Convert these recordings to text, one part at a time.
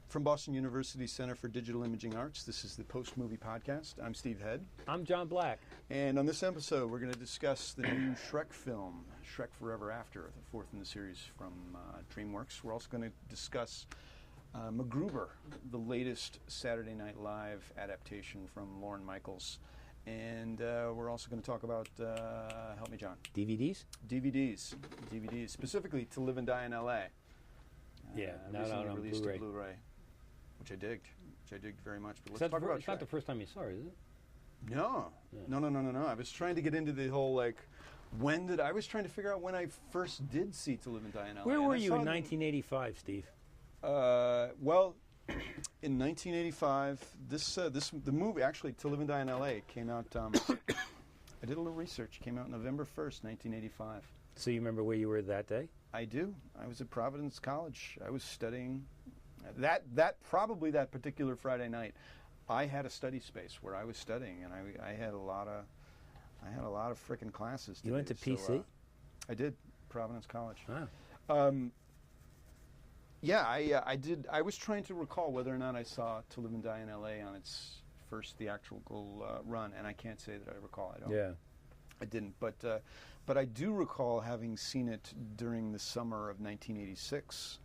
From Boston University Center for Digital Imaging Arts, this is the Post Movie Podcast. I'm Steve Head. I'm John Black. And on this episode, we're going to discuss the new Shrek film, Shrek Forever After, the fourth in the series from DreamWorks. We're also going to discuss MacGruber, the latest Saturday Night Live adaptation from Lorne Michaels. And we're also going to talk about, help me, John. DVDs, specifically To Live and Die in L.A. Recently released a Blu-ray, which I digged very much. But let's talk about Shrek. It's not the first time you saw it, is it? No. I was trying to get into the whole, I was trying to figure out when I first did see To Live and Die in L.A. Where were you in 1985, Steve? Well, in 1985, the movie, actually, To Live and Die in L.A. came out, I did a little research, came out November 1st, 1985. So you remember where you were that day? I do. I was at Providence College. I was studying. That particular Friday night, I had a study space where I was studying, and I had a lot of frickin' classes. You went to PC? I did. Providence College. Ah. I did. I was trying to recall whether or not I saw To Live and Die in L.A. on its first theatrical run, and I can't say that I recall. I don't. Yeah. I didn't, but I do recall having seen it during the summer of 1986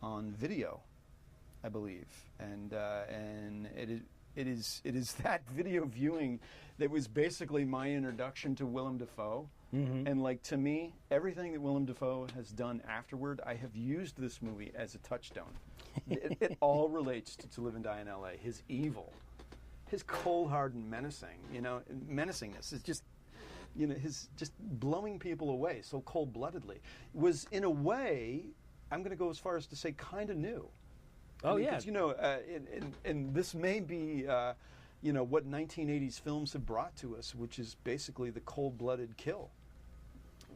on video, I believe, and it is that video viewing that was basically my introduction to Willem Dafoe. Mm-hmm. And to me, everything that Willem Dafoe has done afterward, I have used this movie as a touchstone. It all relates to Live and Die in L.A. His evil, his cold-hearted menacingness is just. His just blowing people away so cold-bloodedly was, in a way, I'm going to go as far as to say, kind of new. Yeah. And this may be, what 1980s films have brought to us, which is basically the cold-blooded kill,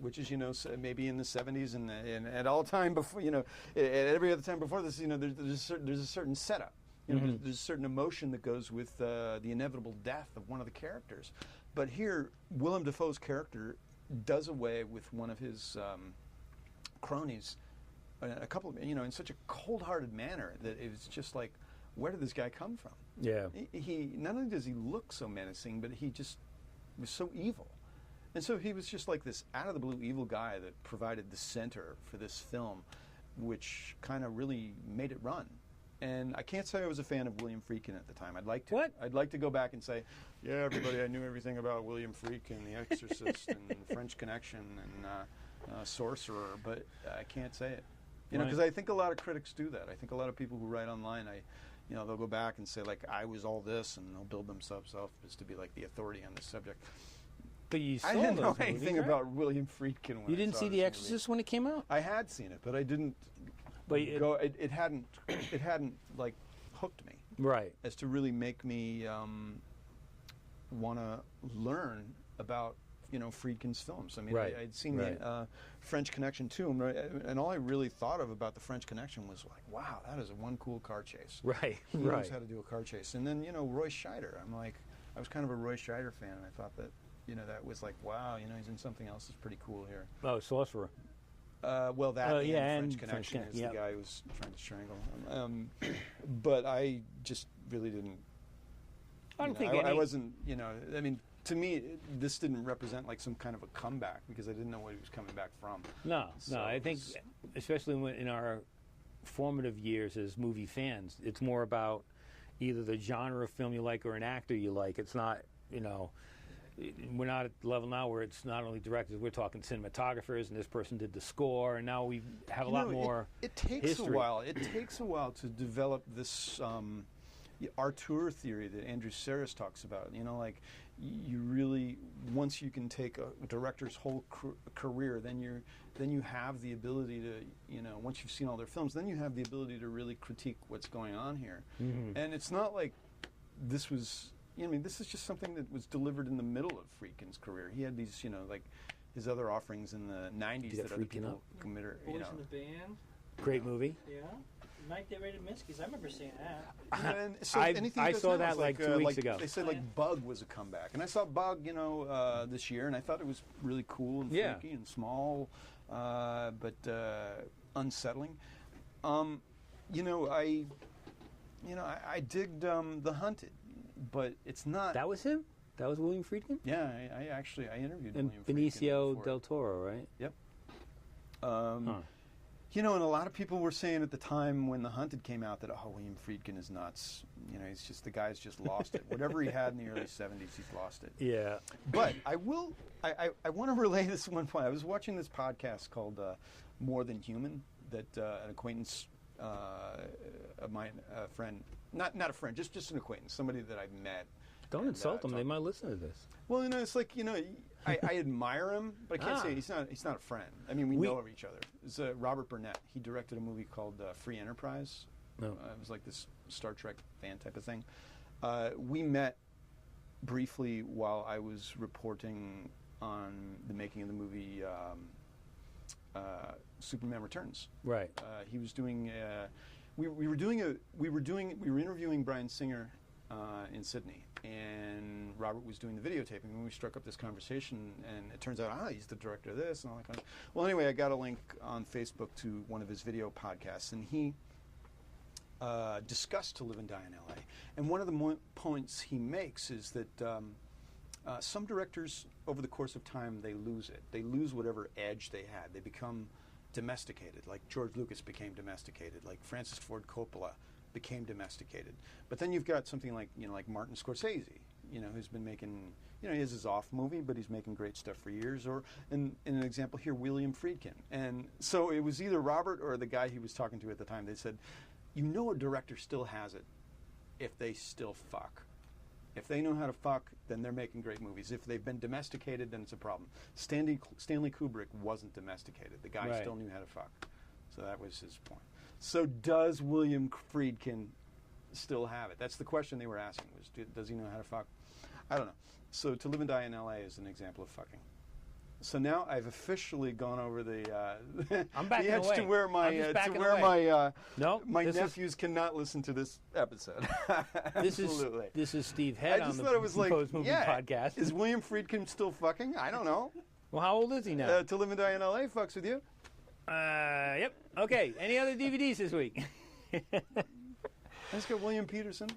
which is, maybe in the 70s and at all time before, at every other time before this, there's a certain setup. There's a certain emotion that goes with the inevitable death of one of the characters. But here, Willem Dafoe's character does away with one of his cronies, in such a cold-hearted manner that it's just like, where did this guy come from? Yeah. He not only does he look so menacing, but he just was so evil. And so he was just like this out-of-the-blue evil guy that provided the center for this film, which kind of really made it run. And I can't say I was a fan of William Friedkin at the time. I'd like to. What? I'd like to go back and say, yeah, everybody, I knew everything about William Friedkin, The Exorcist, and French Connection, and Sorcerer, but I can't say it. Because I think a lot of critics do that. I think a lot of people who write online, they'll go back and say, I was all this, and they'll build themselves up as to be the authority on this subject. But you saw I didn't know movies, anything right? about William Friedkin when you didn't see The Exorcist when it came out? I had seen it, but I didn't. But it hadn't hooked me, right? As to really make me want to learn about Friedkin's films. I mean, right. I'd seen the French Connection too, and all I really thought of about the French Connection was wow, that is one cool car chase. Right, he knows how to do a car chase. And then Roy Scheider. I was kind of a Roy Scheider fan, and I thought that that was wow, he's in something else that's pretty cool here. Oh, Sorcerer. And French Connection is the guy who was trying to strangle him. But I just really didn't. I don't think I wasn't. To me, this didn't represent some kind of a comeback because I didn't know what he was coming back from. No. I think, especially in our formative years as movie fans, it's more about either the genre of film you like or an actor you like. It's not, we're not at the level now where it's not only directors, we're talking cinematographers, and this person did the score, and now we have a lot more It takes history. A while. It takes a while to develop this auteur theory that Andrew Sarris talks about. You really, once you can take a director's whole career, then you have the ability to, once you've seen all their films, then you have the ability to really critique what's going on here. Mm-hmm. And it's not like this was. This is just something that was delivered in the middle of Friedkin's career. He had these, his other offerings in the 90s that other people committed. Boys in the Band. Great movie. Yeah. Night They Raided Minsky's. I remember seeing that. And so I saw that 2 weeks ago. They said Bug was a comeback. And I saw Bug, this year, and I thought it was really cool and freaky and small, but unsettling. You know, I digged The Hunted, but it's not. That was him? That was William Friedkin? Yeah, I actually interviewed And William Friedkin Benicio for del it. Toro, right? Yep. Huh. You know, and a lot of people were saying at the time when The Hunted came out that, oh, William Friedkin is nuts. You know, the guy's just lost it. Whatever he had in the early 70s, he's lost it. Yeah. But I want to relay this one point. I was watching this podcast called More Than Human that an acquaintance of mine, a friend, not a friend, just an acquaintance, somebody that I've met. Don't insult them. They might listen to this. Well, you know, it's like, you know, I admire him, but I can't say he's not a friend. I mean, we know of each other. It's Robert Burnett. He directed a movie called Free Enterprise. No. It was like this Star Trek fan type of thing. We met briefly while I was reporting on the making of the movie Superman Returns. Right. He was doing. We were interviewing Bryan Singer in Sydney, and Robert was doing the videotaping, and we struck up this conversation, and it turns out, he's the director of this, and all that kind of. Well, anyway, I got a link on Facebook to one of his video podcasts, and he discussed To Live and Die in L.A., and one of the points he makes is that some directors, over the course of time, they lose it. They lose whatever edge they had. They become domesticated, like George Lucas became domesticated, like Francis Ford Coppola became domesticated. But then you've got something like, you know, like Martin Scorsese, you know, who's been making, you know, he has his off movie, but he's making great stuff for years. Or, in an example here, William Friedkin. And so it was either Robert or the guy he was talking to at the time. They said, you know, a director still has it if they still fuck. If they know how to fuck, then they're making great movies. If they've been domesticated, then it's a problem. Stanley Kubrick wasn't domesticated. The guy still knew how to fuck. So that was his point. So does William Friedkin still have it? That's the question they were asking, was does he know how to fuck? I don't know. So To Live and Die in L.A. is an example of fucking. So now I've officially gone over the I'm backing the edge away. to where my my nephews cannot listen to this episode. Absolutely. This is Steve Head I on just the thought it was like, Post Movie Podcast. Is William Friedkin still fucking? I don't know. Well, how old is he now? To Live and Die in L.A. fucks with you. Yep. Okay. Any other DVDs this week? Let's go William Peterson.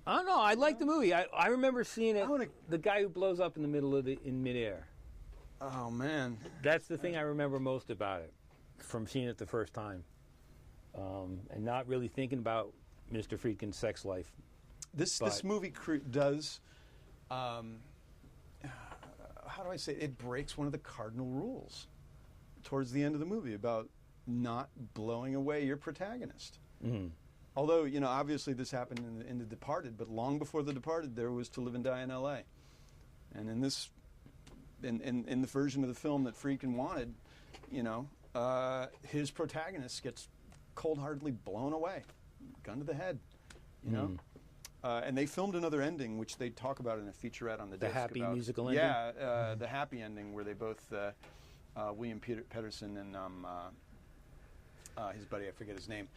I don't know. I like the movie. I remember seeing it. The guy who blows up in the middle of in midair. Oh man. That's the thing I remember most about it, from seeing it the first time, and not really thinking about Mr. Friedkin's sex life. This movie does. How do I say it? It breaks one of the cardinal rules towards the end of the movie about not blowing away your protagonist. Mm-hmm. Although, you know, obviously this happened in The Departed, but long before The Departed, there was To Live and Die in L.A. And in this, in the version of the film that Friedkin wanted, you know, his protagonist gets cold-heartedly blown away, gun to the head, you know. And they filmed another ending, which they talk about in a featurette on the disc. The happy about, musical ending? Yeah, the happy ending where they both, William Peterson and his buddy, I forget his name,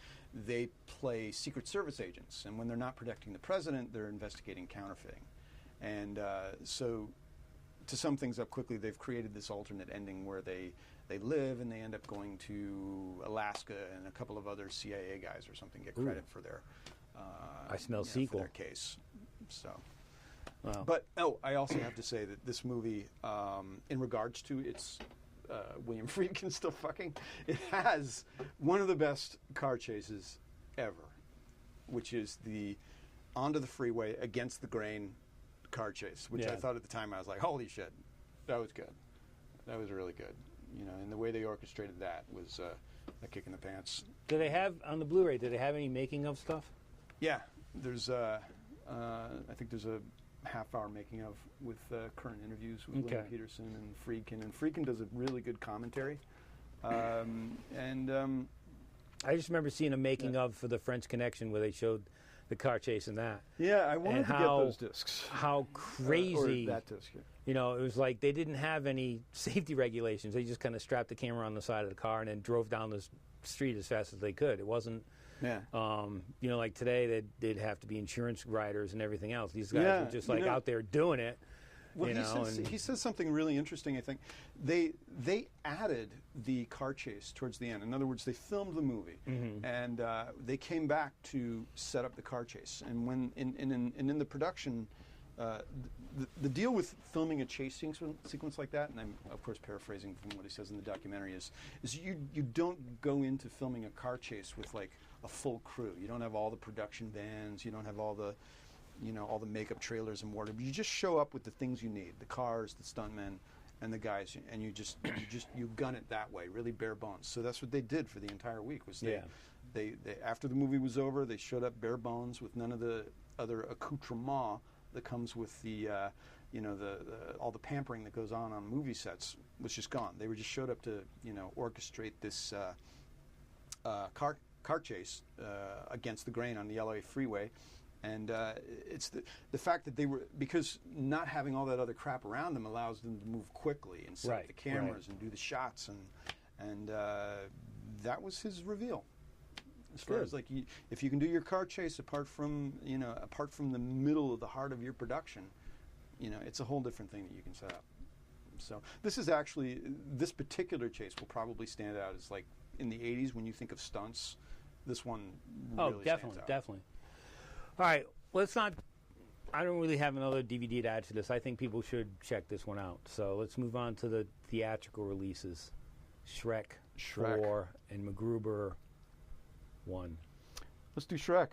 they play Secret Service agents. And when they're not protecting the president, they're investigating counterfeiting. And so to sum things up quickly, they've created this alternate ending where they live and they end up going to Alaska, and a couple of other CIA guys or something get credit for their I smell sequel. for their case. So, wow. But I also have to say that this movie, in regards to its William Friedkin still fucking, it has one of the best car chases ever, which is the onto the freeway against the grain car chase, which I thought at the time, I was like, holy shit, that was good. That was really good. You know, and the way they orchestrated that was a kick in the pants. Do they have, on the Blu-ray, do they have any making of stuff? Yeah, there's I think there's a half-hour making of with current interviews with William Peterson and Friedkin does a really good commentary. I just remember seeing a making of for the French Connection where they showed the car chase and that. Yeah, I wanted to get those discs. How crazy. Or that disc, yeah. You know, it was like they didn't have any safety regulations. They just kind of strapped the camera on the side of the car and then drove down the street as fast as they could. It wasn't, you know, like today they'd have to be insurance riders and everything else. These guys were just like out there doing it. Well, you know, he says something really interesting. I think they added the car chase towards the end. In other words, they filmed the movie, and they came back to set up the car chase. And when in the production, the deal with filming a chase sequence like that, and I'm of course paraphrasing from what he says in the documentary, is you don't go into filming a car chase with like a full crew. You don't have all the production vans. You don't have all the all the makeup trailers and wardrobe. You just show up with the things you need: the cars, the stuntmen, and the guys, and you gun it that way, really bare bones. So that's what they did for the entire week. Was they after the movie was over, they showed up bare bones with none of the other accoutrement that comes with the all the pampering that goes on movie sets was just gone. They were just showed up to orchestrate this car chase against the grain on the LA freeway. And it's the fact that they were, because not having all that other crap around them allows them to move quickly and set up the cameras and do the shots, and that was his reveal. As far as like, if you can do your car chase apart from the middle of the heart of your production, it's a whole different thing that you can set up. So this particular chase will probably stand out as, like, in the 80s when you think of stunts. This one really stands out. Definitely. All right, let's not. I don't really have another DVD to add to this. I think people should check this one out. So let's move on to the theatrical releases: Shrek 4 and MacGruber 1. Let's do Shrek.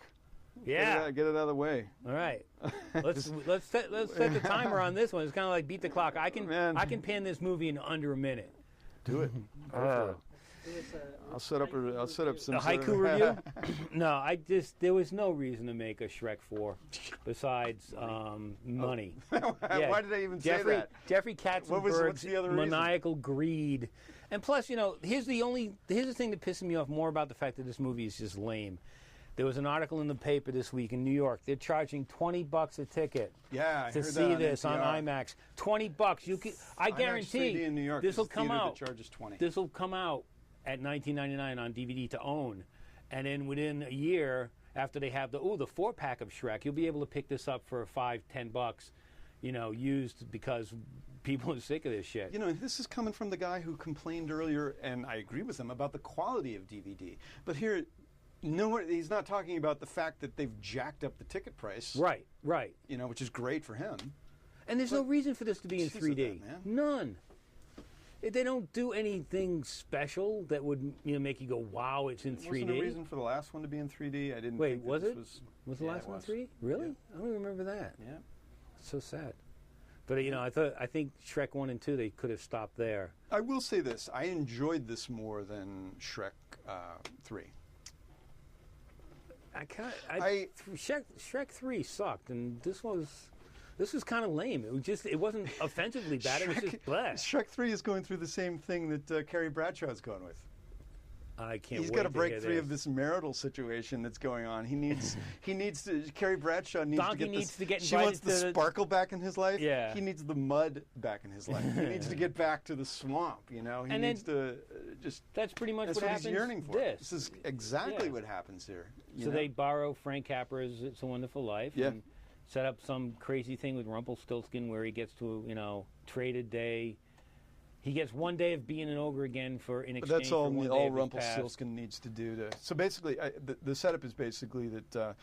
Yeah, get it out of the way. All right, let's set the timer on this one. It's kind of like beat the clock. I can pan this movie in under a minute. Do it. I'll set up some a haiku review. No, there was no reason to make a Shrek 4 besides money. Why did I even say that? Jeffrey Katzenberg's maniacal greed, and plus, here's the thing that pisses me off more about the fact that this movie is just lame. There was an article in the paper this week in New York. They're charging $20 a ticket to see this on IMAX. $20. I guarantee in New York, this will come out. Charges $20. This will come out at $19.99 on DVD to own, and then within a year after they have the 4-pack of Shrek, you'll be able to pick this up for $5-10, used, because people are sick of this shit. This is coming from the guy who complained earlier, and I agree with him about the quality of DVD. But here, he's not talking about the fact that they've jacked up the ticket price. Right. Which is great for him. And there's no reason for this to be in 3D. That, None. They don't do anything special that would make you go, wow, it's in 3D. Wasn't a reason for the last one to be in 3D. I didn't. Wait, think was that it? Was the last one 3D? Really? Yeah. I don't even remember that. Yeah. It's so sad. But I think Shrek 1 and 2, they could have stopped there. I will say this: I enjoyed this more than Shrek 3. Shrek 3 sucked, and this was kind of lame. It wasn't offensively bad. It was just blah. Shrek 3 is going through the same thing that Carrie Bradshaw's going with. I can't. He's got to break free of this marital situation that's going on. He needs to. Carrie Bradshaw needs Donkey to get needs to get She wants the sparkle back in his life. Yeah. He needs the mud back in his life. He needs to get back to the swamp. He needs to just. That's pretty much that's what happens. He's yearning for. This is exactly what happens here. So they borrow Frank Capra's "It's a Wonderful Life" and set up some crazy thing with Rumpelstiltskin where he gets to trade a day. He gets 1 day of being an ogre again in exchange that's all, for 1 day all of Rumpelstiltskin needs to do to. So basically, the setup is basically that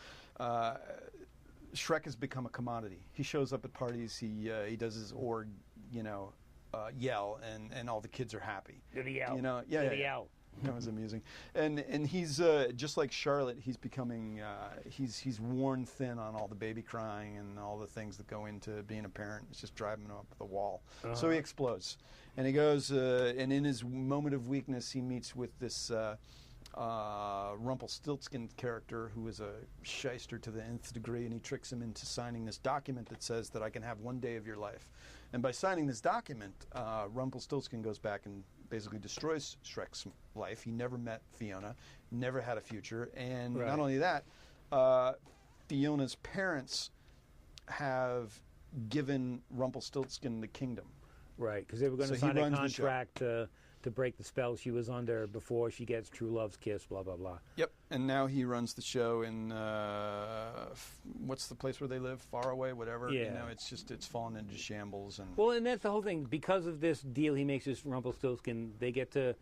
Shrek has become a commodity. He shows up at parties. He does his org, yell, and all the kids are happy. Did he yell? Yell. That was amusing, and he's just like Charlotte. He's becoming he's worn thin on all the baby crying and all the things that go into being a parent. It's just driving him up the wall. So he explodes, and he goes and in his moment of weakness, he meets with this Rumpelstiltskin character who is a shyster to the nth degree, and he tricks him into signing this document that says that I can have 1 day of your life. And by signing this document, Rumpelstiltskin goes back and basically destroys Shrek's life. He never met Fiona, never had a future, and not only that, Fiona's parents have given Rumpelstiltskin the kingdom. Right, because they were going to sign a contract to to break the spell she was under before she gets true love's kiss, blah, blah, blah. Yep. And now he runs the show in, what's the place where they live? Far away, whatever. Yeah. You know, it's fallen into shambles. And Well, and that's the whole thing. Because of this deal he makes with Rumpelstiltskin, they get to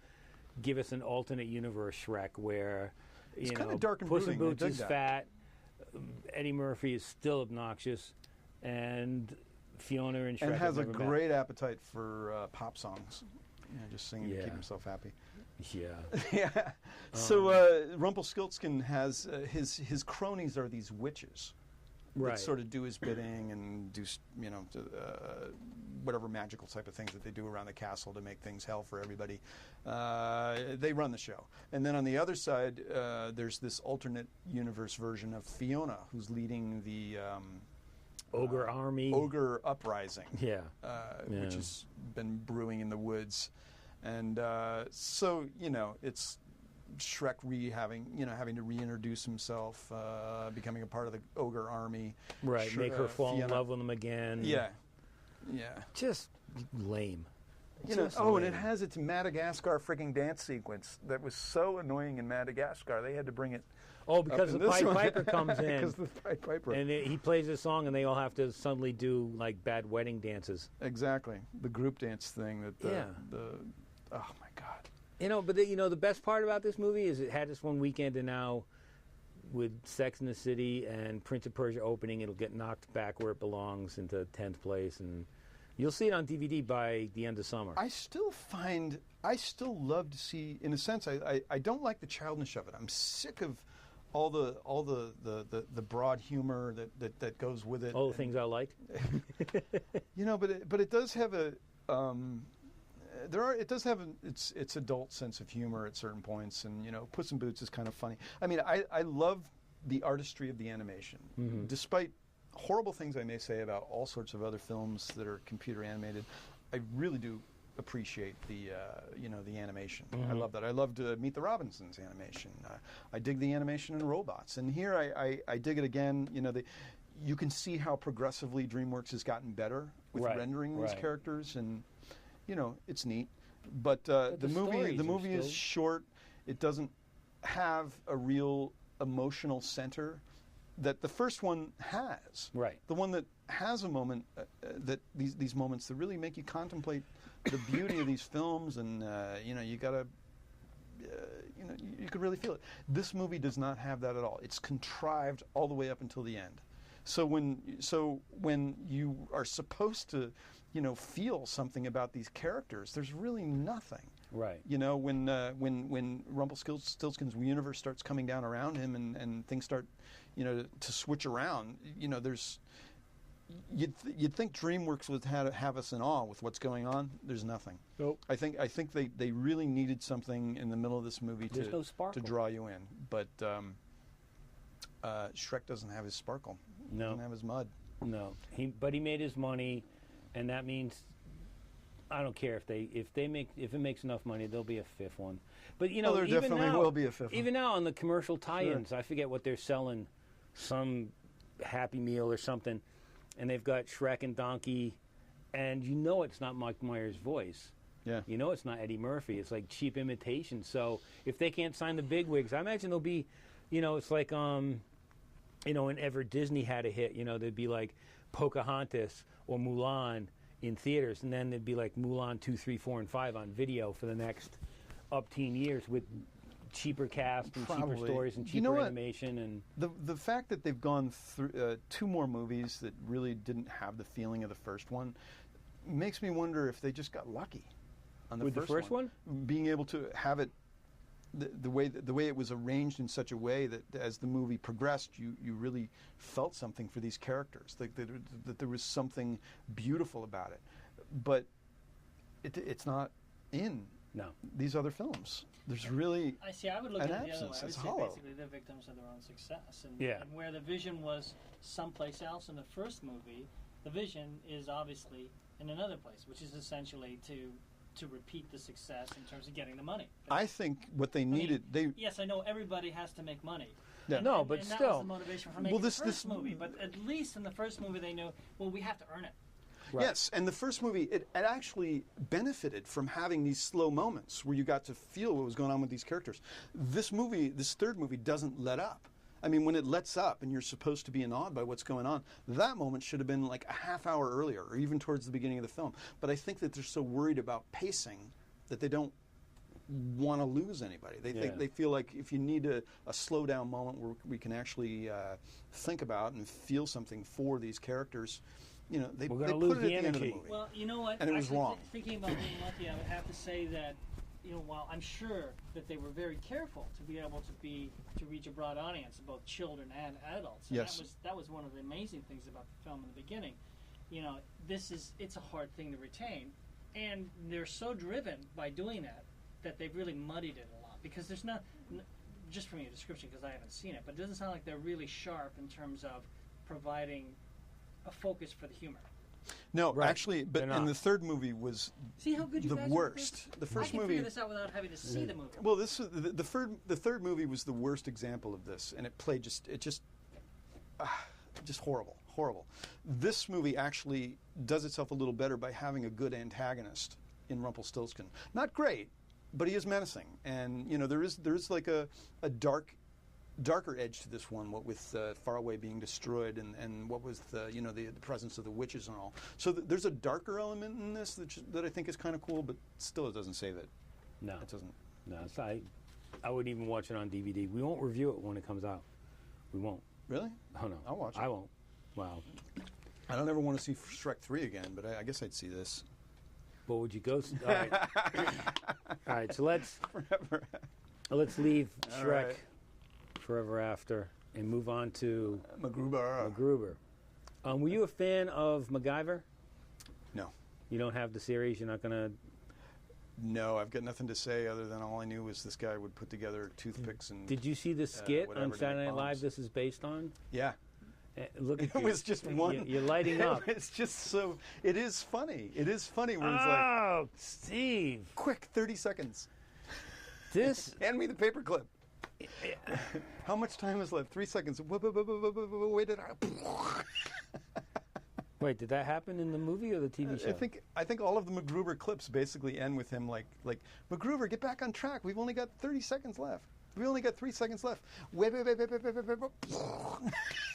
give us an alternate universe Shrek where, It's you kinda know, dark and Puss in brooding. I Boots dig is that. fat, Eddie Murphy is still obnoxious, and Fiona and Shrek and has a have never met. great appetite for pop songs. You know, just singing to Yeah. keep himself happy. Yeah. Yeah. So Rumpelstiltskin has his cronies are these witches Right. that sort of do his bidding and do whatever magical type of things that they do around the castle to make things hell for everybody. They run the show, and then on the other side, there's this alternate universe version of Fiona, who's leading the Ogre army. ogre uprising. Yeah. Which has been brewing in the woods, and so it's Shrek having to reintroduce himself, becoming a part of the ogre army. Right. Make her fall in Fiona- love with him again. Yeah. Just lame. And it has its Madagascar freaking dance sequence that was so annoying in Madagascar. They had to bring it. Oh, because up the in this Pied one. Piper comes in. Because the Pied Piper. And he plays this song, and they all have to suddenly do like bad wedding dances. Exactly, the group dance thing. Yeah. Oh my God. But the best part about this movie is it had this one weekend, and now with Sex and the City and Prince of Persia opening, it'll get knocked back where it belongs into 10th place, and you'll see it on DVD by the end of summer. I still love to see. In a sense, I don't like the childishness of it. I'm sick of all the broad humor that goes with it. All the things I like. But it does have a. It does have its adult sense of humor at certain points, and Puss in Boots is kind of funny. I mean, I love the artistry of the animation, despite horrible things I may say about all sorts of other films that are computer animated. I really do appreciate the animation. I love that. I loved Meet the Robinsons animation. I dig the animation in Robots, and here I dig it again. You can see how progressively DreamWorks has gotten better with rendering these characters, and it's neat. But the movie is short. It doesn't have a real emotional center that the first one has. Right. The one that has a moment that these moments that really make you contemplate the beauty of these films, and you gotta. You could really feel it. This movie does not have that at all. It's contrived all the way up until the end. So when you are supposed to, feel something about these characters, there's really nothing. Right. When Rumpelstiltskin's universe starts coming down around him, and things start, to switch around, there's. You'd think DreamWorks would have us in awe with what's going on. There's nothing. Nope. I think they really needed something in the middle of this movie There's no sparkle. to draw you in. But Shrek doesn't have his sparkle. No. Doesn't have his mud. No. But he made his money, and that means I don't care if it makes enough money, there'll be a fifth one. But there even definitely now, will be a fifth one. Even now on the commercial tie-ins, I forget what they're selling, some Happy Meal or something, and they've got Shrek and Donkey, and it's not Mike Myers' voice. Yeah. It's not Eddie Murphy. It's like cheap imitation. So if they can't sign the bigwigs, I imagine there'll be, it's like whenever Disney had a hit, there'd be like Pocahontas or Mulan in theaters, and then there'd be like Mulan 2, 3, 4, and 5 on video for the next up-teen years with cheaper cast and cheaper stories and cheaper animation. And the fact that they've gone through 2 more movies that really didn't have the feeling of the first one makes me wonder if they just got lucky on the first one, being able to have it the way it was arranged in such a way that as the movie progressed, you really felt something for these characters, that there was something beautiful about it, but it's not in these other films. There's really I would look at it the other way. I would It's say hollow. basically they're victims of their own success, and Yeah. where the vision was someplace else in the first movie, the vision is obviously in another place, which is essentially to repeat the success in terms of getting the money. I think what they needed, Yes, I know everybody has to make money. Yeah. No, but and still. that was the motivation for making this the first movie. But at least in the first movie, they knew, well, we have to earn it. Right. Yes, and the first movie, it actually benefited from having these slow moments where you got to feel what was going on with these characters. This third movie, doesn't let up. I mean, when it lets up and you're supposed to be awed by what's going on, that moment should have been like a half hour earlier or even towards the beginning of the film. But I think that they're so worried about pacing that they don't want to lose anybody. They feel like if you need a slow down moment where we can actually think about and feel something for these characters, they put it at the end of the movie. Well, you know what? And it was wrong. Thinking about being lucky, I would have to say that, while I'm sure that they were very careful to be able to reach a broad audience, both children and adults. And yes. That was one of the amazing things about the film in the beginning. It's a hard thing to retain, and they're so driven by doing that they've really muddied it a lot, because there's not, just from your description, because I haven't seen it, but it doesn't sound like they're really sharp in terms of providing a focus for the humor. No, right. Actually, but in the third movie was See how good you the guys worst. Are the first I can movie. figure this out without having to see the movie. Well, the third movie was the worst example of this, and it played just horrible. This movie actually does itself a little better by having a good antagonist in Rumpelstiltskin. Not great, but he is menacing, and there is like a darker edge to this one, what with Faraway being destroyed and what was the presence of the witches and all. So there's a darker element in this that I think is kind of cool, but still it doesn't save it. No. It doesn't. No, I wouldn't even watch it on DVD. We won't review it when it comes out. We won't. Really? Oh, no. I'll watch it. I won't. Wow. I don't ever want to see Shrek 3 again, but I guess I'd see this. What would you go see? All right. All right, so let's leave Shrek right. Forever After and move on to MacGruber. Were you a fan of MacGyver? No. You don't have the series? You're not going to... No, I've got nothing to say other than all I knew was this guy would put together toothpicks and... Did you see the skit on Saturday Night Live this is based on? Yeah. Look at it was just one. You're lighting up. It's just so... It is funny. It is funny when he's like... Steve! Quick, 30 seconds. This... Hand me the paperclip. How much time is left? 3 seconds. Wait, Wait, did that happen in the movie or the TV show? I think all of the MacGruber clips basically end with him like MacGruber, get back on track. We've only got 30 seconds left. We only got 3 seconds left. Wait. Oh,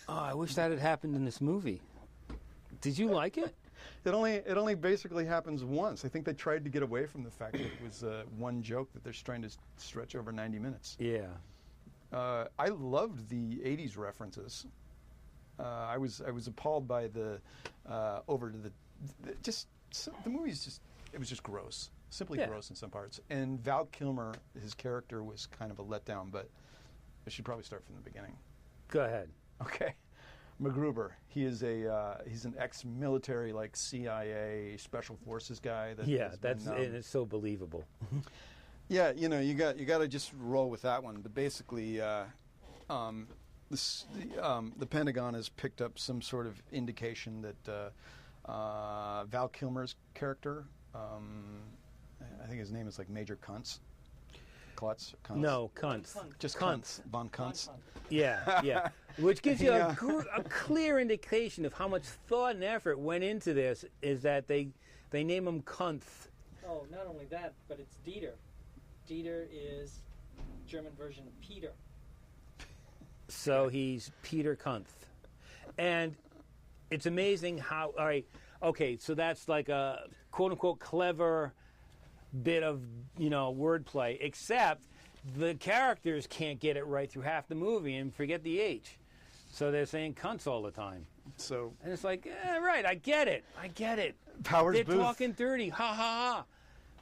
I wish that had happened in this movie. Did you like it? It only basically happens once. I think they tried to get away from the fact that it was one joke that they're trying to stretch over 90 minutes. Yeah. I loved the 80s references. I was appalled by the movie's just, it was just gross. Simply gross in some parts. And Val Kilmer, his character was kind of a letdown, but I should probably start from the beginning. Go ahead. Okay. MacGruber, he's an ex-military, like CIA special forces guy. And it's so believable. Yeah, you got to just roll with that one. But basically, the Pentagon has picked up some sort of indication that Val Kilmer's character, I think his name is like Major Kuntz. Klutz? Kuntz? No, Kuntz. Just Kuntz. Von Kuntz. Yeah. Which gives you a clear indication of how much thought and effort went into this, is that they name him Kuntz. Oh, not only that, but it's Dieter. Dieter is German version of Peter. So he's Peter Kuntz. And it's amazing how, all right, okay, so that's like a quote-unquote clever bit of, wordplay, except the characters can't get it right through half the movie and forget the H. So they're saying cunts all the time. And it's like, right, I get it. Powers They're Booth. talking dirty. Ha, ha, ha.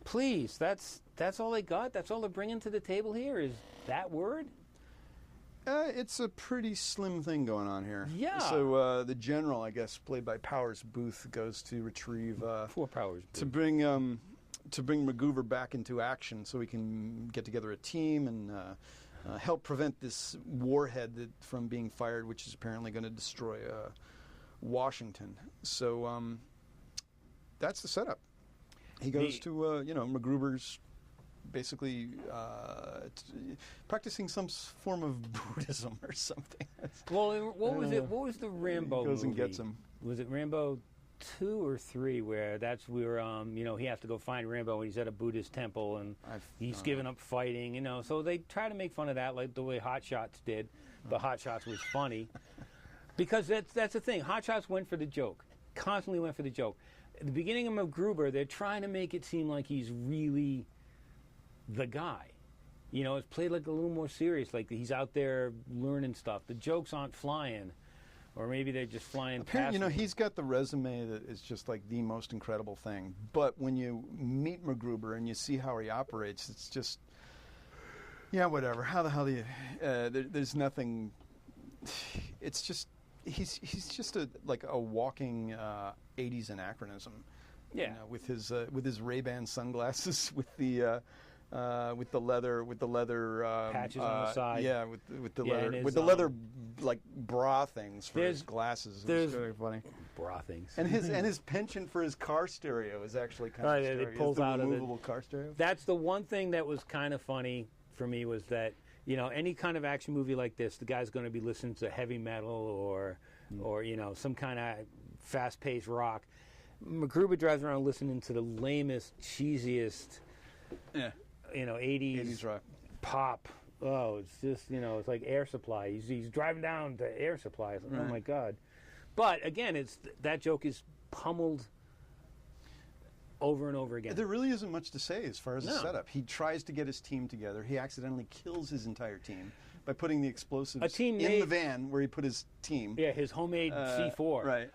Please, that's all they got? That's all they're bringing to the table here is that word? It's a pretty slim thing going on here. Yeah. So the general, I guess, played by Powers Booth, goes to retrieve... Poor Powers Booth. To bring MacGruber back into action so we can get together a team and help prevent this warhead from being fired, which is apparently going to destroy Washington. So that's the setup. He goes to, MacGruber's basically practicing some form of Buddhism or something. Well, what was it? What was the Rambo goes movie? And gets him. Was it Rambo 2 or 3 where he has to go find Rambo and he's at a Buddhist temple and he's given up fighting, So they try to make fun of that like the way Hot Shots did, but Hot Shots was funny. Because that's the thing. Hot Shots went for the joke. Constantly went for the joke. At the beginning of MacGruber, they're trying to make it seem like he's really the guy. It's played like a little more serious, like he's out there learning stuff. The jokes aren't flying. Or maybe they're just flying past. He's got the resume that is just like the most incredible thing. But when you meet MacGruber and you see how he operates, it's just, yeah, whatever. How the hell do you? There's nothing. It's just he's just a walking '80s anachronism. Yeah, with his Ray-Ban sunglasses, with the leather patches on the side. Yeah, with the leather like bra things for his glasses. It's very funny. Bra things. And his penchant for his car stereo is actually kind of scary. It pulls out the removable car stereo. That's the one thing that was kind of funny for me was that any kind of action movie like this, the guy's going to be listening to heavy metal or some kind of fast-paced rock. MacGruber drives around listening to the lamest, cheesiest. Yeah. 80s rock pop. Oh, it's just, it's like Air Supply. He's driving down to Air Supply. It's like, right. Oh my God. But again, that joke is pummeled over and over again. There really isn't much to say as far as the setup. He tries to get his team together. He accidentally kills his entire team by putting the explosives in the van where he put his team. Yeah, his homemade C4. Right.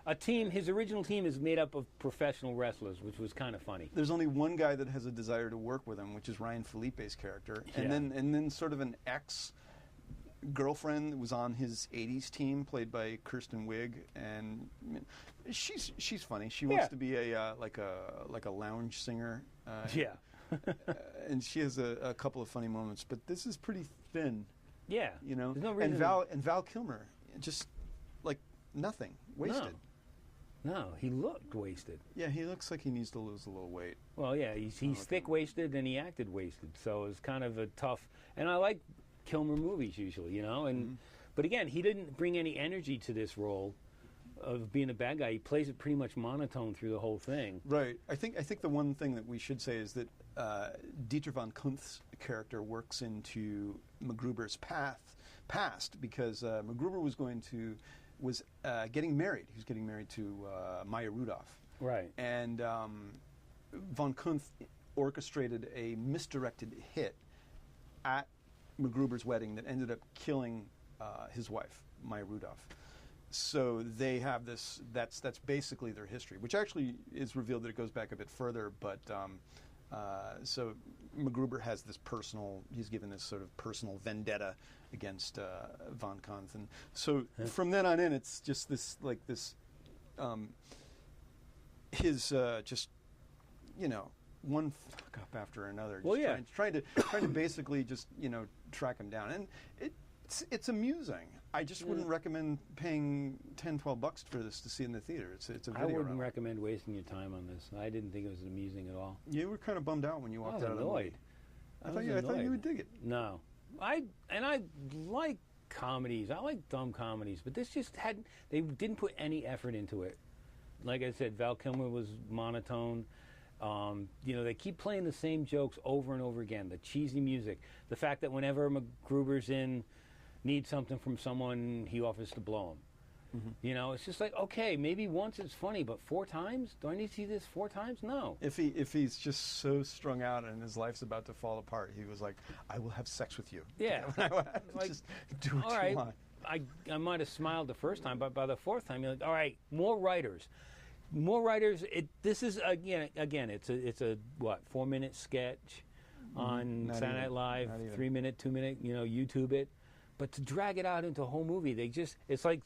His original team is made up of professional wrestlers, which was kind of funny. There's only one guy that has a desire to work with him, which is Ryan Felipe's character. And then sort of an ex-girlfriend that was on his 80s team, played by Kirsten Wiig. And she's funny. She wants to be a lounge singer. And she has a couple of funny moments. But this is pretty thin. Yeah, there's no reason. And Val Kilmer, just like nothing, wasted. No, he looked wasted. Yeah, he looks like he needs to lose a little weight. Well, yeah, he's thick-waisted and he acted wasted, so it's kind of a tough. And I like Kilmer movies usually, and but again, he didn't bring any energy to this role of being a bad guy. He plays it pretty much monotone through the whole thing. Right. I think the one thing that we should say is that Dieter von Kunth's character works into MacGruber's past because MacGruber was getting married. He was getting married to Maya Rudolph. Right. And von Kunth orchestrated a misdirected hit at MacGruber's wedding that ended up killing his wife, Maya Rudolph. So they have this. That's basically their history, which actually is revealed that it goes back a bit further. But so MacGruber has this personal. He's given this sort of personal vendetta against von Kunth, and so from then on in, it's just this his just one fuck up after another. Just trying to basically just track him down, and it's amusing. I just wouldn't recommend paying $10-12 for this to see in the theater. It's a video. I wouldn't rental. recommend wasting your time on this. I didn't think it was amusing at all. You were kind of bummed out when you walked out of the movie. I thought you would dig it. No, I like comedies. I like dumb comedies, but this just they didn't put any effort into it. Like I said, Val Kilmer was monotone. They keep playing the same jokes over and over again. The cheesy music, the fact that whenever MacGruber's needs something from someone, he offers to blow him. Mm-hmm. It's just like, okay, maybe once it's funny, but 4 times? Do I need to see this 4 times? No. If he's just so strung out and his life's about to fall apart, he was like, I will have sex with you. Yeah. Just do what you want. I might have smiled the first time, but by the 4th time, you're like, all right, more writers. More writers. This is again. It's a 4-minute sketch on Saturday Night Live, 3-minute, 2-minute. YouTube it, but to drag it out into a whole movie, it's like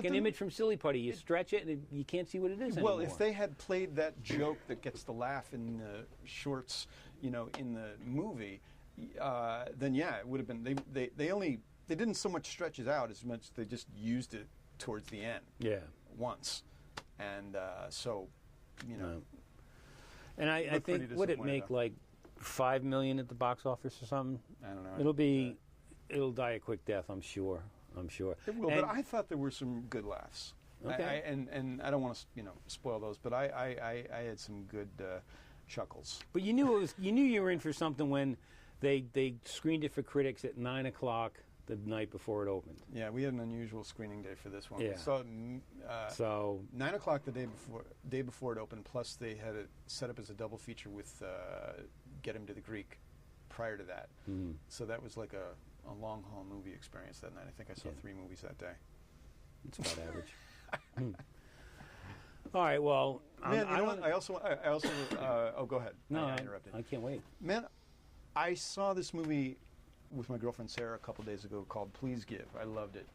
an image from Silly Putty. You stretch it and you can't see what it is anymore. Well, if they had played that joke that gets the laugh in the shorts, in the movie, then yeah, it would have been. They didn't so much stretch it out as much as they just used it towards the end. Yeah. Once. And And I think, would it make like $5 million at the box office or something? I don't know. It'll die a quick death, I'm sure. It will, but I thought there were some good laughs. Okay. And I don't want to spoil those, but I had some good chuckles. But you knew you were in for something when they screened it for critics at 9:00 the night before it opened. Yeah, we had an unusual screening day for this one. Yeah. We saw So 9:00 the day before it opened. Plus, they had it set up as a double feature with Get Him to the Greek prior to that. So that was like a long haul movie experience that night. I think I saw 3 movies that day. it's about average. All right. Well, Man, I also oh, go ahead. No, I interrupted. I can't wait. Man, I saw this movie with my girlfriend Sarah a couple days ago called Please Give. I loved it.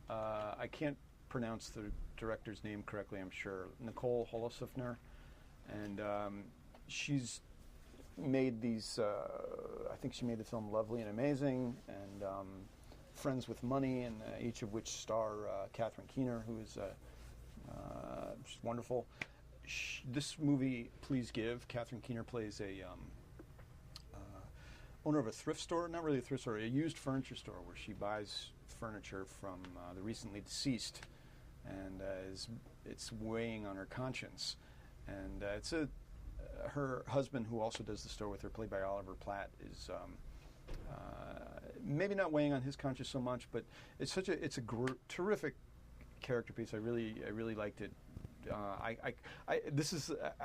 I can't pronounce the director's name correctly, I'm sure. Nicole Holosifner. And she's made these, I think she made the film Lovely and Amazing and Friends with Money, and each of which star Catherine Keener, who is she's wonderful. This movie, Please Give, Catherine Keener plays a owner of a thrift store, not really a thrift store, a used furniture store where she buys furniture from the recently deceased, and it's weighing on her conscience. And her husband, who also does the store with her, played by Oliver Platt, is maybe not weighing on his conscience so much, but it's a terrific character piece. I really liked it. I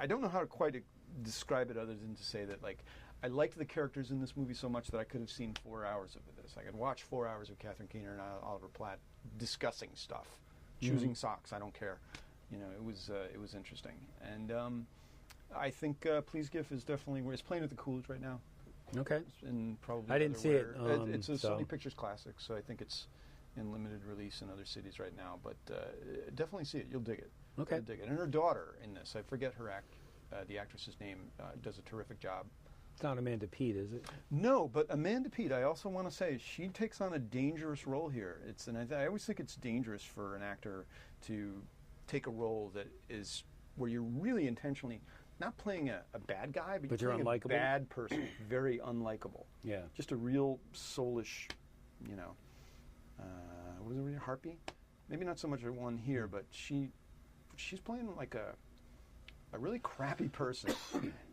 don't know how to quite describe it other than to say that, like, I liked the characters in this movie so much that I could have seen 4 hours of this. I could watch 4 hours of Catherine Keener and Oliver Platt discussing stuff, choosing socks. I don't care. It was interesting. And I think Please Give is definitely it's playing at the Coolidge right now. Okay. And probably I didn't see it. It's a Sony Pictures classic, so I think it's in limited release in other cities right now. But definitely see it. You'll dig it. Okay. You'll dig it. And her daughter in this, I forget the actress's name, does a terrific job. It's not Amanda Peet, is it? No, but Amanda Peet, I also want to say, she takes on a dangerous role here. I always think it's dangerous for an actor to take a role that is where you're really intentionally not playing a bad guy, but you're playing unlikable? a bad person, very unlikable. Yeah. Just a real soulish, what is it, harpy? Maybe not so much a one here, but she's playing like a really crappy person,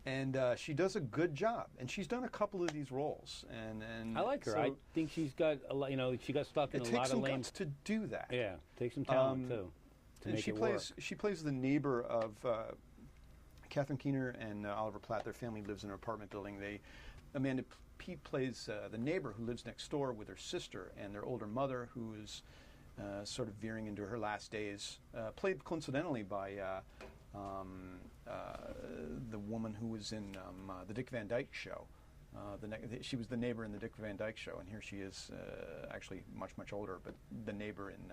and she does a good job. And she's done a couple of these roles, and I like her. so I think she's got a lot. She got stuck in a lot of It takes some lame. guts to do that. Yeah, takes some talent too. To And make it work. she plays the neighbor of Catherine Keener and Oliver Platt. Their family lives in an apartment building. Amanda Peet plays the neighbor who lives next door with her sister and their older mother, who is sort of veering into her last days. Played coincidentally by the woman who was in the Dick Van Dyke Show. She was the neighbor in the Dick Van Dyke Show, and here she is, actually much, much older, but the neighbor in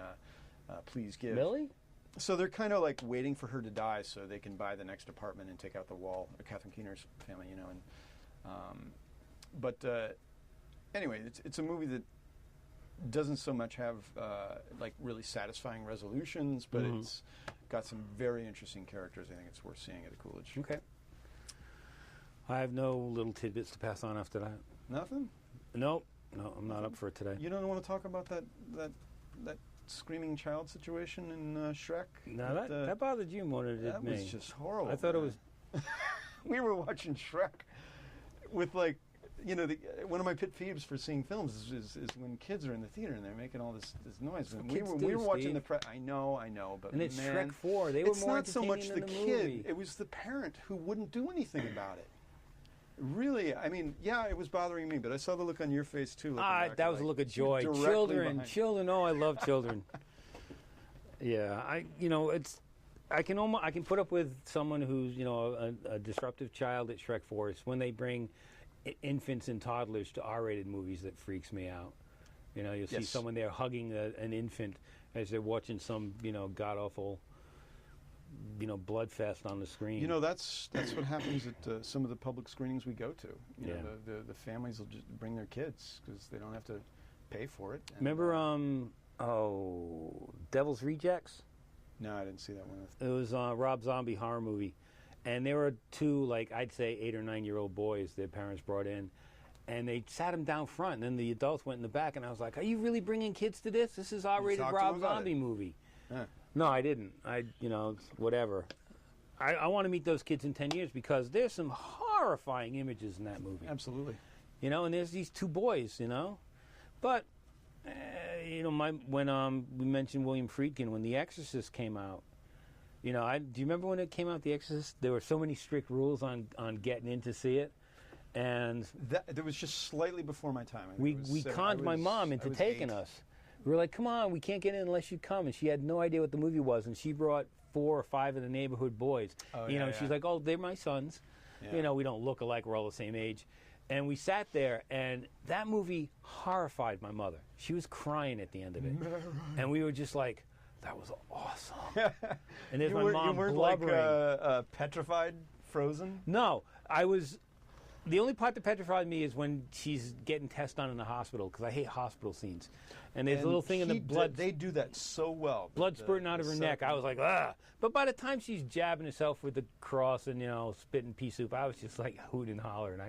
Please Give. Really? So they're kind of like waiting for her to die so they can buy the next apartment and take out the wall. Catherine Keener's family, But anyway, it's a movie that doesn't so much have like really satisfying resolutions, but it's got some very interesting characters. I think it's worth seeing at the Coolidge. Okay. I have no little tidbits to pass on after that. Nothing? No, I'm not up for it today. You don't want to talk about that screaming child situation in Shrek? No, that bothered you more than it did me. That was just horrible. I thought it was. We were watching Shrek with one of my pet peeves for seeing films is when kids are in the theater and they're making all this noise. And we were watching the I know, but and it's man, Shrek 4. They were it's more not so much entertaining the than kid; movie. it was the parent who wouldn't do anything about it. Really, I mean, yeah, it was bothering me, but I saw the look on your face too. That was a look of joy. Children. Oh, I love children. Yeah, I can put up with someone who's a disruptive child at Shrek 4. It's when they bring infants and toddlers to R-rated movies that freaks me out. You'll see someone there hugging an infant as they're watching some god awful bloodfest on the screen. That's what happens at some of the public screenings we go to. The families will just bring their kids because they don't have to pay for it. And, remember Devil's Rejects? No, I didn't see that one. It was a Rob Zombie horror movie, and there were two, I'd say 8 or 9 year old boys their parents brought in, and they sat them down front, and then the adults went in the back, and I was like, are you really bringing kids to this? This is R-rated Rob Zombie movie. Yeah. No, I didn't. Whatever. I want to meet those kids in 10 years because there's some horrifying images in that movie. Absolutely. And there's these two boys, But, when we mentioned William Friedkin, when The Exorcist came out, do you remember when it came out, The Exorcist? There were so many strict rules on getting in to see it. And that was just slightly before my time. We conned my mom into taking us. We were like, come on, we can't get in unless you come. And she had no idea what the movie was. And she brought 4 or 5 of the neighborhood boys. She's like, oh, they're my sons. Yeah. We don't look alike. We're all the same age. And we sat there, and that movie horrified my mother. She was crying at the end of it. And we were just like, that was awesome. And there's my mom you weren't blubbering. like petrified, frozen? No, I was. The only part that petrified me is when she's getting tested on in the hospital, because I hate hospital scenes. And there's a little thing in the blood. They do that so well. Blood spurting out of her neck. I was like, ah. But by the time she's jabbing herself with the cross and, spitting pea soup, I was just like hooting and hollering.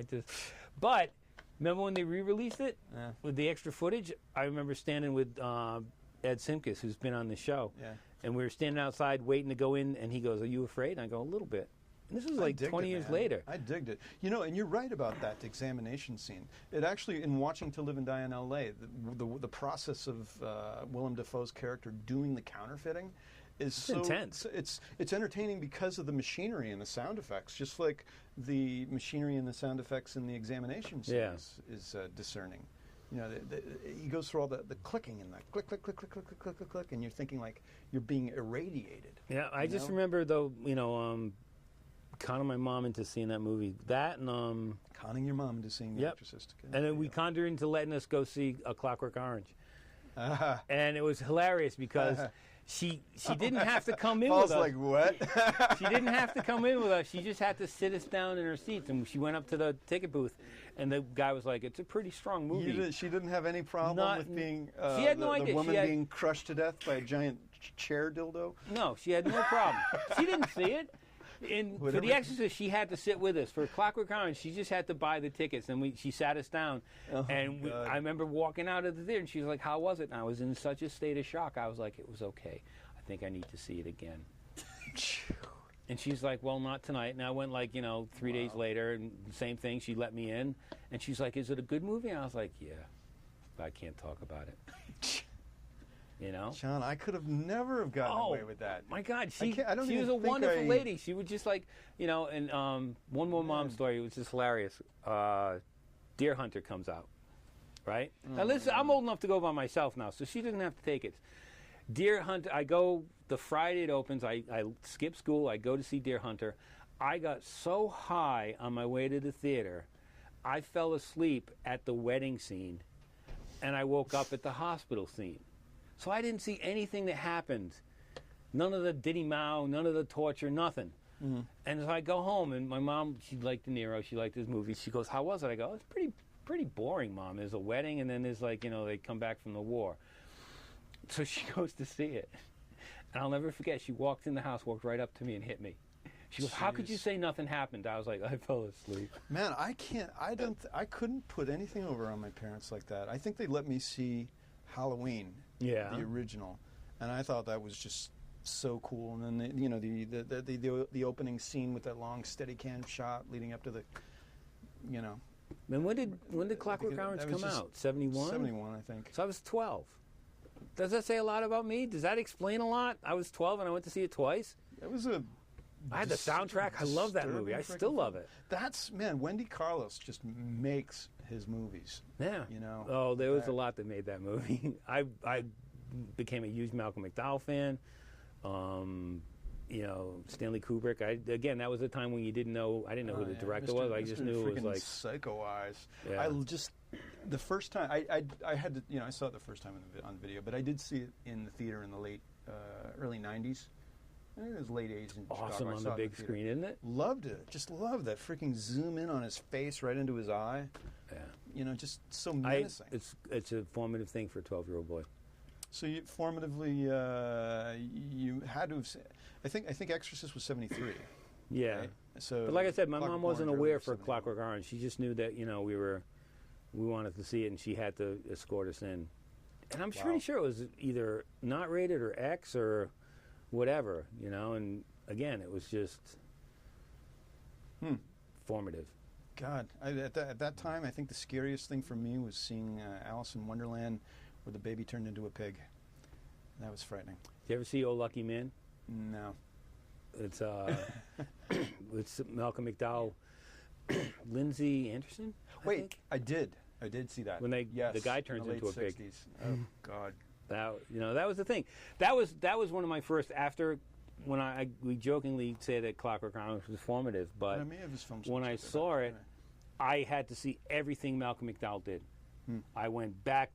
But remember when they re-released it with the extra footage? I remember standing with Ed Simkus, who's been on the show. Yeah. And we were standing outside waiting to go in, and he goes, are you afraid? And I go, a little bit. And this was like 20 years later. I digged it. And you're right about that examination scene. It actually, in watching To Live and Die in L.A., the process of Willem Dafoe's character doing the counterfeiting is so intense. It's entertaining because of the machinery and the sound effects, just like the machinery and the sound effects in the examination scene is discerning. He goes through all the clicking and the click, click, click, click, click, click, click, click, click, and you're thinking like you're being irradiated. Yeah, I just remember, though, conning my mom into seeing that movie. That and conning your mom into seeing The Exorcist. And then we conned her into letting us go see A Clockwork Orange. And it was hilarious because she didn't have to come in Paul's with us. like, what? She didn't have to come in with us. She just had to sit us down in her seats. And she went up to the ticket booth, and the guy was like, it's a pretty strong movie. She didn't have any problem with being she had no idea. The woman being crushed to death by a giant chair dildo? No, she had no problem. She didn't see it. For The Exorcist, she had to sit with us. For Clockwork Orange, she just had to buy the tickets, and she sat us down. I remember walking out of the theater, and she was like, how was it? And I was in such a state of shock. I was like, it was okay. I think I need to see it again. And she's like, well, not tonight. And I went 3 days later, and same thing. She let me in, and she's like, is it a good movie? And I was like, yeah, but I can't talk about it. John, I could have never have gotten away with that. My God, she was a wonderful lady. She would just and one more mom story, it was just hilarious. Deer Hunter comes out, right? Now listen, I'm old enough to go by myself now, so she doesn't have to take it. Deer Hunter, I go the Friday it opens, I skip school, I go to see Deer Hunter. I got so high on my way to the theater, I fell asleep at the wedding scene, and I woke up at the hospital scene. So I didn't see anything that happened. None of the Diddy Mao, none of the torture, nothing. Mm-hmm. And so I go home, and my mom, she liked De Niro, she liked his movie. She goes, how was it? I go, it's pretty boring, Mom. There's a wedding, and then there's they come back from the war. So she goes to see it. And I'll never forget, she walked in the house, walked right up to me and hit me. She goes, how could you say nothing happened? I was like, I fell asleep. Man, I couldn't put anything over on my parents like that. I think they let me see Halloween. Yeah, the original, and I thought that was just so cool. And then the opening scene with that long Steadicam shot leading up to the, And when did Clockwork Orange come out? 71. 71, I think. So I was 12. Does that say a lot about me? Does that explain a lot? I was 12 and I went to see it twice. It was a. I had the soundtrack. I love that movie. I still love it. Wendy Carlos just makes his movies. Yeah. Oh, there was a lot that made that movie. I became a huge Malcolm McDowell fan. Stanley Kubrick. Again, that was a time when I didn't know who the director was. I just knew it was like Psycho Eyes. Yeah. The first time I had to, I saw it the first time on video, but I did see it in the theater in the late early 90s. I think it was late 80s in awesome Chicago. On the big screen, isn't it? Loved it. Just loved that freaking zoom in on his face, right into his eye. Yeah. Just so menacing. It's a formative thing for a 12-year-old boy. So formatively, you had to have. I think Exorcist was 73. Yeah. Right? So, but like I said, my mom wasn't aware for Clockwork Orange. She just knew that we wanted to see it, and she had to escort us in. And I'm pretty sure it was either not rated or X or whatever, you know. And again, it was just formative. God, at that time, I think the scariest thing for me was seeing Alice in Wonderland, where the baby turned into a pig. That was frightening. Did you ever see Oh Lucky Man? No. It's it's Malcolm McDowell, Lindsay Anderson. I did see that. When the guy turns into a pig. Oh God. That was the thing. That was one of my first after. When we jokingly say that Clockwork Orange was formative, but when I saw it, I had to see everything Malcolm McDowell did. I went back,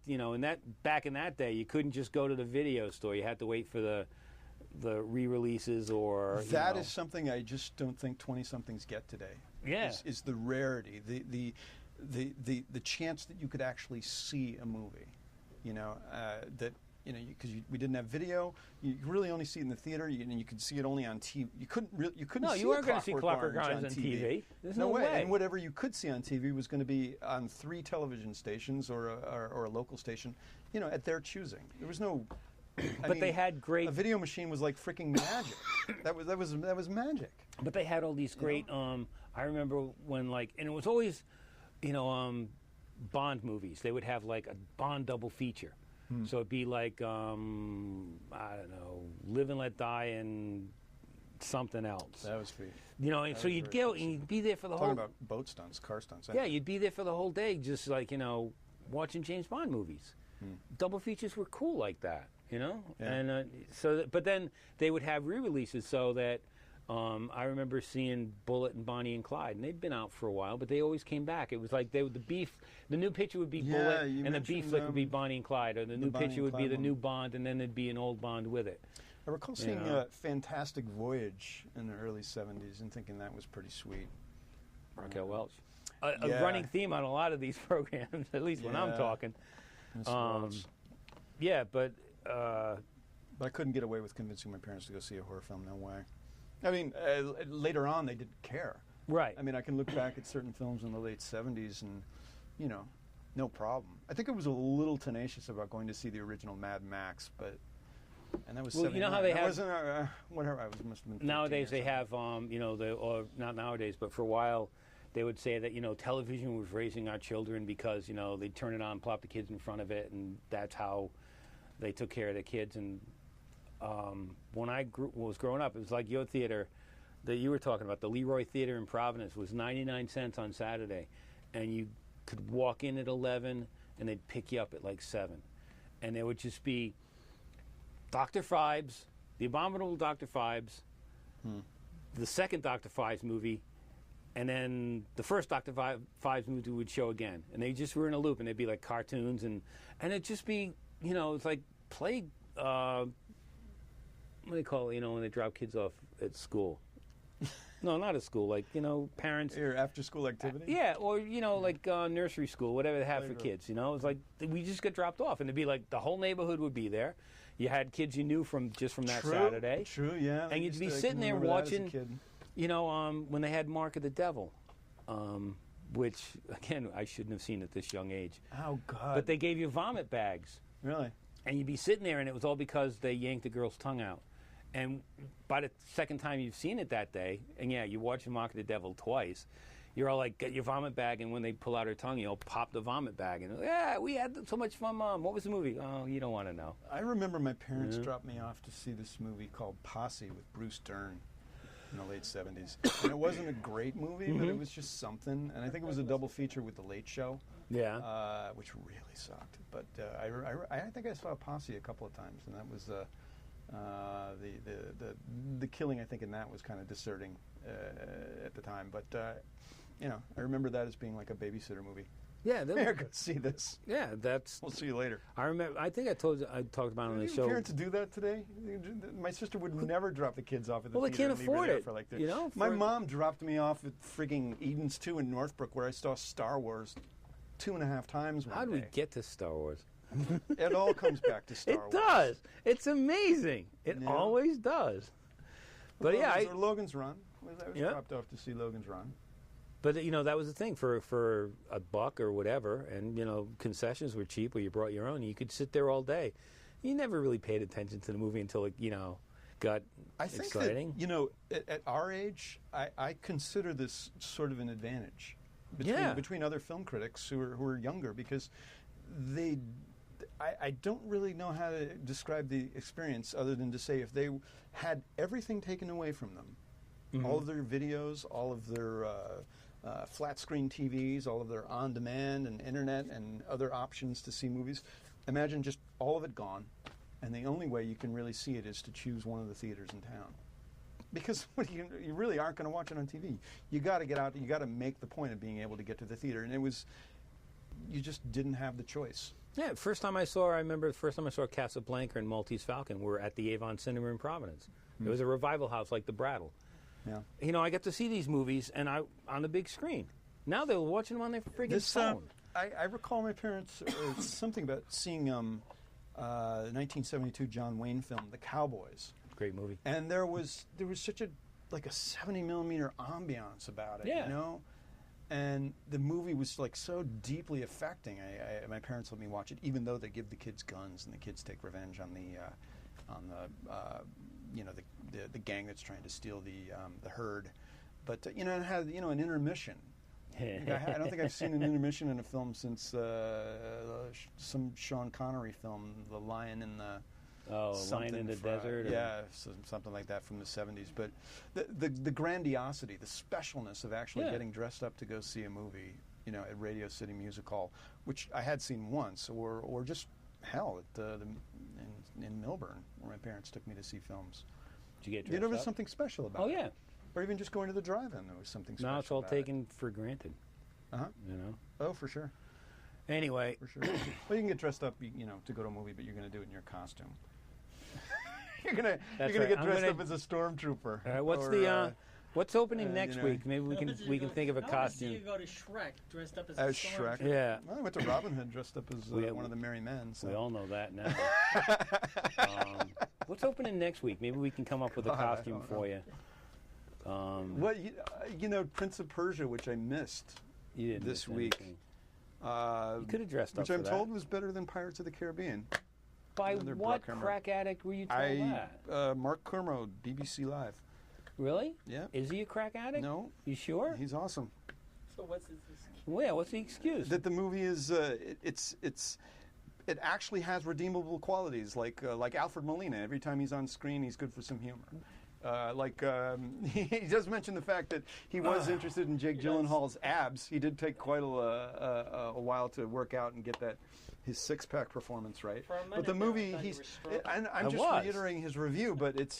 back in that day, you couldn't just go to the video store. You had to wait for the re-releases or. That is something I just don't think 20-somethings get today. Yeah, is the rarity, the chance that you could actually see a movie, because we didn't have video. You could really only see it in the theater, and you could see it only on TV. You couldn't. No, see you weren't going to see Clockwork Orange on TV. There's no way. And whatever you could see on TV was going to be on 3 television stations or a local station, at their choosing. There was no. They had great. A video machine was like freaking magic. that was magic. But they had all these great. I remember when and it was always, Bond movies. They would have like a Bond double feature. So it'd be like, I don't know, Live and Let Die and something else. That was sweet. So you'd go and you'd be there for the whole. Talking about boat stunts, car stunts. Yeah, you'd be there for the whole day, just watching James Bond movies. Double features were cool like that, Yeah. And but then they would have re-releases so that. I remember seeing Bullet and Bonnie and Clyde, and they'd been out for a while, but they always came back. It was like the new picture would be Bullet, and the B flick would be Bonnie and Clyde, or the new picture would be the new Bond, and then there'd be an old Bond with it. I recall seeing Fantastic Voyage in the early 70s and thinking that was pretty sweet. Raquel Welch. A running theme on a lot of these programs, at least when I'm talking. But I couldn't get away with convincing my parents to go see a horror film, no way. I mean, later on, they didn't care. Right. I mean, I can look back at certain films in the late 70s and, no problem. I think it was a little tenacious about going to see the original Mad Max, and that was 79. You know how they have... whatever, I must have been nowadays they have, or not nowadays, but for a while, they would say that, television was raising our children because, they'd turn it on, plop the kids in front of it, and that's how they took care of the kids. And when I was growing up, it was like your theater that you were talking about. The Leroy Theater in Providence was 99 cents on Saturday, and you could walk in at 11, and they'd pick you up at like 7. And there would just be Dr. Phibes, The Abominable Dr. Phibes, the second Dr. Phibes movie, and then the first Dr. Phibes movie would show again. And they just were in a loop, and they'd be like cartoons, and it'd just be, it's like play... what do they call it, when they drop kids off at school? No, not at school. Like, parents... Your after-school activity? Yeah, or, like nursery school, whatever they have for kids, It was like, we just get dropped off, and it'd be like the whole neighborhood would be there. You had kids you knew from that Saturday. True, yeah. And you'd be sitting there watching, when they had Mark of the Devil, which, again, I shouldn't have seen at this young age. Oh, God. But they gave you vomit bags. Really? And you'd be sitting there, and it was all because they yanked the girl's tongue out. And by the second time you've seen it that day, and you watch Mark of the Devil twice, you're all like, get your vomit bag, and when they pull out her tongue, you'll pop the vomit bag. And, we had so much fun, Mom. What was the movie? Oh, you don't want to know. I remember my parents dropped me off to see this movie called Posse with Bruce Dern in the late 70s. And it wasn't a great movie, but it was just something. And I think it was a double feature with The Late Show. Yeah. Which really sucked. But I think I saw Posse a couple of times, and that was... the killing, I think, in that was kind of discerning at the time, but I remember that as being like a babysitter movie. Yeah, here, go see this. Yeah, that's. We'll see you later. I remember. I think I talked about it on the show. Parents do that today. My sister would never drop the kids off at the theater. Well, they can't afford it. For my mom dropped me off at frigging Eden's 2 in Northbrook, where I saw Star Wars 2.5 times. How did we get to Star Wars? It all comes back to Star Wars. It does. It's amazing. It always does. But Logan's Run. I was dropped off to see Logan's Run. But that was the thing for $1 or whatever, and concessions were cheap, or you brought your own. And you could sit there all day. You never really paid attention to the movie until got I think exciting. that, at our age, I consider this sort of an advantage between other film critics who are younger, because I don't really know how to describe the experience other than to say if they had everything taken away from them, all of their videos, all of their flat screen TVs, all of their on-demand and internet and other options to see movies, imagine just all of it gone. And the only way you can really see it is to choose one of the theaters in town, because you really aren't going to watch it on TV. You got to get out. You got to make the point of being able to get to the theater, and you just didn't have the choice. Yeah, I remember the first time I saw Casablanca and Maltese Falcon were at the Avon Cinema in Providence. It was a revival house like the Brattle. Yeah. I get to see these movies on the big screen. Now they're watching them on their friggin' phone. I recall my parents something about seeing the 1972 John Wayne film, The Cowboys. Great movie. And there was such a 70 millimeter ambiance about it, And the movie was so deeply affecting. My parents let me watch it, even though they give the kids guns and the kids take revenge on the gang that's trying to steal the herd. But it had an intermission. I don't think I've seen an intermission in a film since some Sean Connery film, The Lion in the Lion in the Desert. Something like that from the 70s. But the grandiosity, the specialness of actually getting dressed up to go see a movie, at Radio City Music Hall, which I had seen once, or just in Millburn, where my parents took me to see films. Did you get dressed There was up? something special about it. Oh yeah. Or even just going to the drive-in, there was something special. Now it's all about taken for granted. Uh-huh. Oh, for sure. Anyway. For sure. Well, you can get dressed up, to go to a movie, but you're going to do it in your costume. You're going to get dressed up as a stormtrooper. What's opening next week? Maybe we can think of a costume. I want to see you go to Shrek dressed up as a Shrek. stormtrooper. Yeah. Well, I went to Robin Hood dressed up as one of the merry men. So. We all know that now. What's opening next week? Maybe we can come up with a costume for you. Prince of Persia, which I missed this week. You could have dressed up which for I'm that. told was better than Pirates of the Caribbean. By what crack addict were you told that? Mark Kermode, BBC Live. Really? Yeah. Is he a crack addict? No. You sure? He's awesome. So what's his excuse? Well, what's the excuse? That the movie is it actually has redeemable qualities, like Alfred Molina. Every time he's on screen, he's good for some humor. He does mention the fact that he was interested in Jake Gyllenhaal's abs. He did take quite a while to work out and get his six-pack performance right. But the movie, I'm just reiterating his review, but it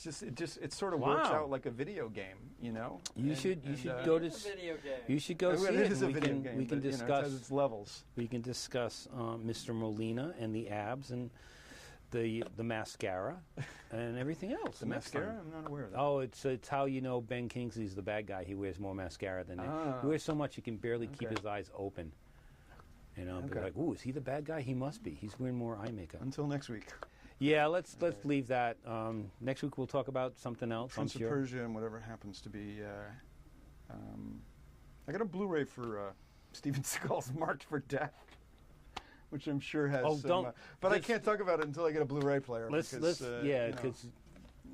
sort of works out like a video game, You should go to. Video game. You should go see it. It is a video game. We can but, discuss. it has its levels. We can discuss Mr. Molina and the abs and the mascara and everything else. The mascara? I'm not aware of that. Oh, it's how you know Ben Kingsley's the bad guy. He wears more mascara than he wears so much he can barely keep his eyes open. But like, ooh, is he the bad guy? He must be. He's wearing more eye makeup. Until next week. Yeah, let's leave that. Next week we'll talk about something else. Prince of Persia and whatever happens to be. I got a Blu-ray for Steven Seagal's Marked for Death, which I'm sure has but I can't talk about it until I get a Blu-ray player. Because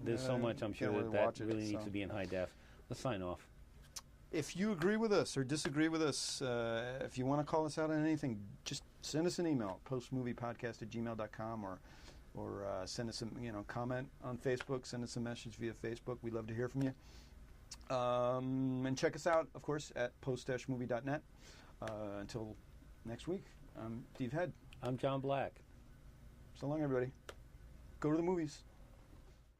there's so much I'm sure that really needs to be in high def. Let's sign off. If you agree with us or disagree with us, if you want to call us out on anything, just send us an email, postmoviepodcast@gmail.com, or send us a comment on Facebook, send us a message via Facebook. We'd love to hear from you. And check us out, of course, at post-movie.net. Until next week, I'm Steve Head. I'm John Black. So long, everybody. Go to the movies.